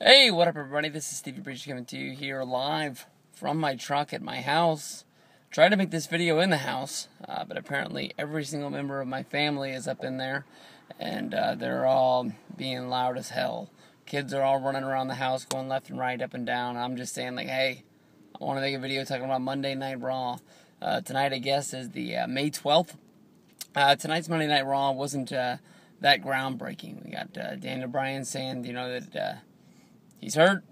Hey, what up, everybody? This is Stevie Breach coming to you here live from my truck at my house. Tried to make this video in the house, but apparently every single member of my family is up in there, and they're all being loud as hell. Kids are all running around the house, going left and right, up and down. I'm just saying, like, hey, I want to make a video talking about Monday Night Raw. Tonight, I guess, is the May 12th. Tonight's Monday Night Raw wasn't that groundbreaking. We got Daniel Bryan saying, that he's hurt.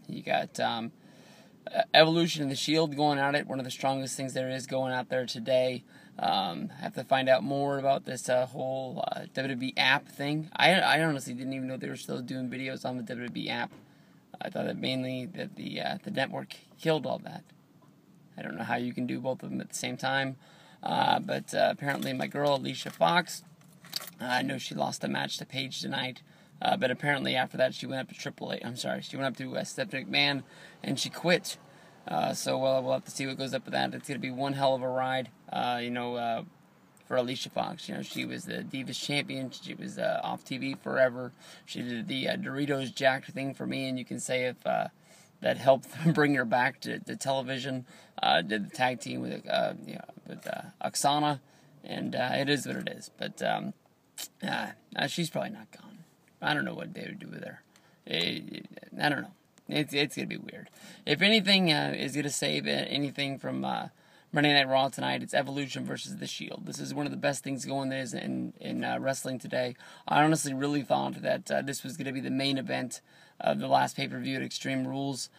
You got Evolution and the Shield going at it. One of the strongest things there is going out there today. Have to find out more about this whole WWE app thing. I honestly didn't even know they were still doing videos on the WWE app. I thought that mainly that the network killed all that. I don't know how you can do both of them at the same time. But apparently my girl Alicia Fox, I know she lost a match to Paige tonight. But apparently after that she went up to she went up to Stephanie McMahon and she quit. So we'll have to see what goes up with that. It's going to be one hell of a ride, for Alicia Fox. She was the Divas Champion. She was off TV forever. She did the Doritos Jacked thing for me, and you can say if that helped bring her back to television. Did the tag team with Oksana, and it is what it is. But she's probably not gone. I don't know what they would do with her. I don't know. It's going to be weird. If anything is going to save anything from Monday Night Raw tonight, it's Evolution versus The Shield. This is one of the best things going there in wrestling today. I honestly really thought that this was going to be the main event of the last pay-per-view at Extreme Rules.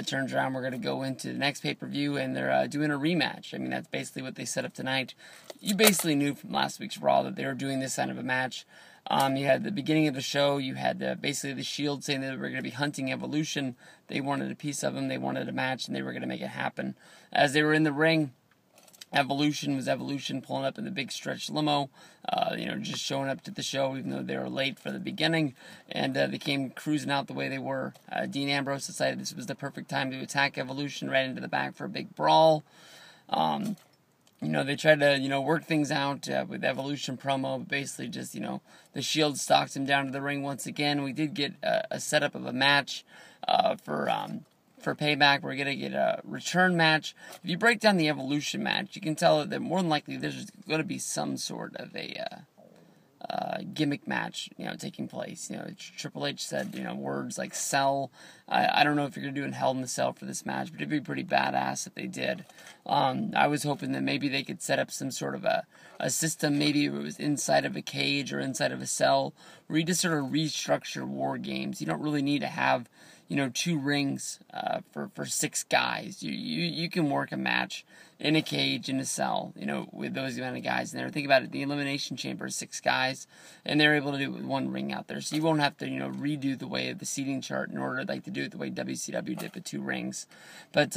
Turns around, we're going to go into the next pay-per-view, and they're doing a rematch. I mean, that's basically what they set up tonight. You basically knew from last week's Raw that they were doing this kind of a match. You had the beginning of the show, you had basically the Shield saying that they were going to be hunting Evolution. They wanted a piece of him, they wanted a match, and they were going to make it happen. As they were in the ring, Evolution was Evolution, pulling up in the big stretch limo, just showing up to the show even though they were late for the beginning, and they came cruising out the way they were. Dean Ambrose decided this was the perfect time to attack Evolution right into the back for a big brawl. They tried to, work things out with Evolution promo, but basically just, the Shield stalked him down to the ring once again. We did get a setup of a match for Payback. We're going to get a return match. If you break down the Evolution match, you can tell that more than likely there's going to be some sort of a gimmick match, taking place. Triple H said, words like cell. I don't know if you're going to do in Hell in the Cell for this match, but it'd be pretty badass if they did. I was hoping that maybe they could set up some sort of a system, maybe it was inside of a cage or inside of a cell, where you just sort of restructure war games. You don't really need to have, 2 rings for 6 guys. You can work a match in a cage, in a cell, with those amount of guys in there. Think about it, the Elimination Chamber is 6 guys, and they're able to do it with 1 ring out there. So you won't have to, redo the way of the seating chart in order to do it the way WCW did with 2 rings. But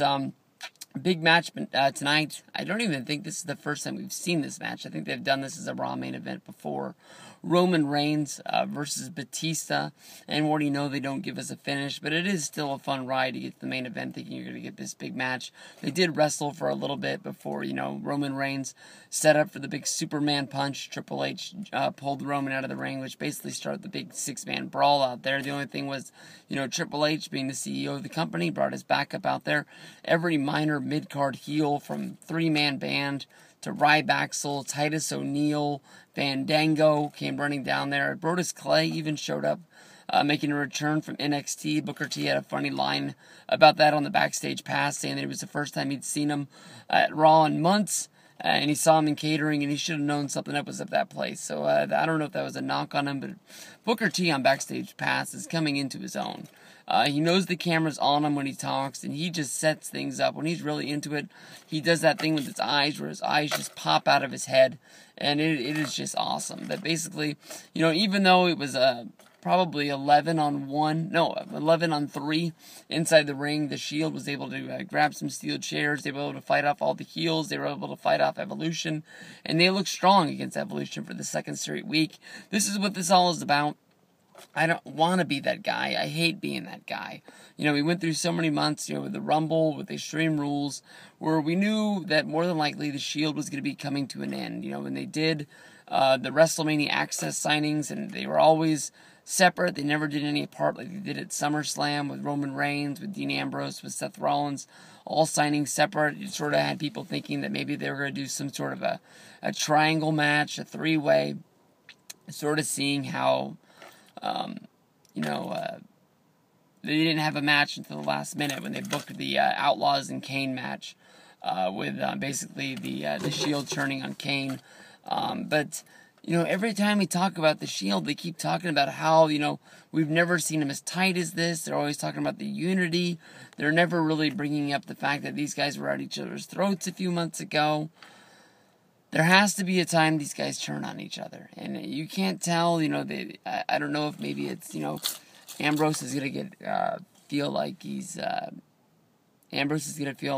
big match tonight. I don't even think this is the first time we've seen this match. I think they've done this as a Raw main event before. Roman Reigns versus Batista. And what do you know, they don't give us a finish, but it is still a fun ride to get to the main event thinking you're going to get this big match. They did wrestle for a little bit before, Roman Reigns set up for the big Superman punch. Triple H pulled Roman out of the ring, which basically started the big 6-man brawl out there. The only thing was, Triple H, being the CEO of the company, brought his backup out there. Every minor mid-card heel, from 3-man band to Ryback, Titus O'Neil, Fandango came running down there. Brodus Clay even showed up, making a return from NXT. Booker T had a funny line about that on the backstage pass, saying that it was the first time he'd seen him at Raw in months, and he saw him in catering, and he should have known something up was at that place. So I don't know if that was a knock on him, but Booker T on backstage pass is coming into his own. He knows the camera's on him when he talks, and he just sets things up. When he's really into it, he does that thing with his eyes, where his eyes just pop out of his head, and it is just awesome. But basically, even though it was probably 11 on 3 inside the ring, the Shield was able to grab some steel chairs. They were able to fight off all the heels. They were able to fight off Evolution, and they look strong against Evolution for the 2nd straight week. This is what this all is about. I don't want to be that guy. I hate being that guy. We went through so many months, with the Rumble, with the Extreme Rules, where we knew that more than likely the Shield was going to be coming to an end. When they did the WrestleMania Access signings, and they were always separate. They never did any apart like they did at SummerSlam with Roman Reigns, with Dean Ambrose, with Seth Rollins, all signing separate. You sort of had people thinking that maybe they were going to do some sort of a triangle match, a three-way, sort of seeing how, they didn't have a match until the last minute when they booked the Outlaws and Kane match with basically the Shield turning on Kane. But every time we talk about the Shield, they keep talking about how, we've never seen them as tight as this. They're always talking about the unity. They're never really bringing up the fact that these guys were at each other's throats a few months ago. There has to be a time these guys turn on each other. And you can't tell, I don't know if maybe it's, Ambrose is going to feel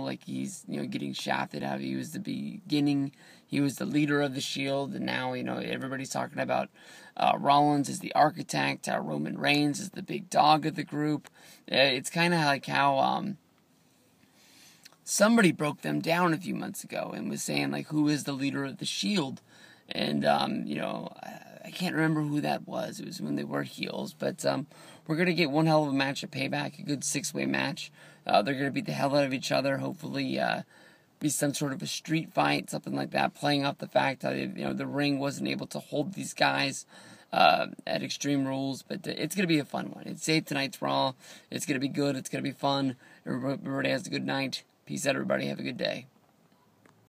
like he's getting shafted out. He was the beginning. He was the leader of the Shield, and now, everybody's talking about Rollins as the architect, Roman Reigns is the big dog of the group. It's kind of like how somebody broke them down a few months ago and was saying, like, who is the leader of the Shield? And, I can't remember who that was. It was when they were heels, but we're going to get one hell of a match at Payback, a good 6-way match. They're going to beat the hell out of each other, hopefully be some sort of a street fight, something like that, playing off the fact that the ring wasn't able to hold these guys at Extreme Rules, but it's going to be a fun one. It's saved tonight's Raw. It's going to be good. It's going to be fun. Everybody has a good night. Peace out, everybody. Have a good day.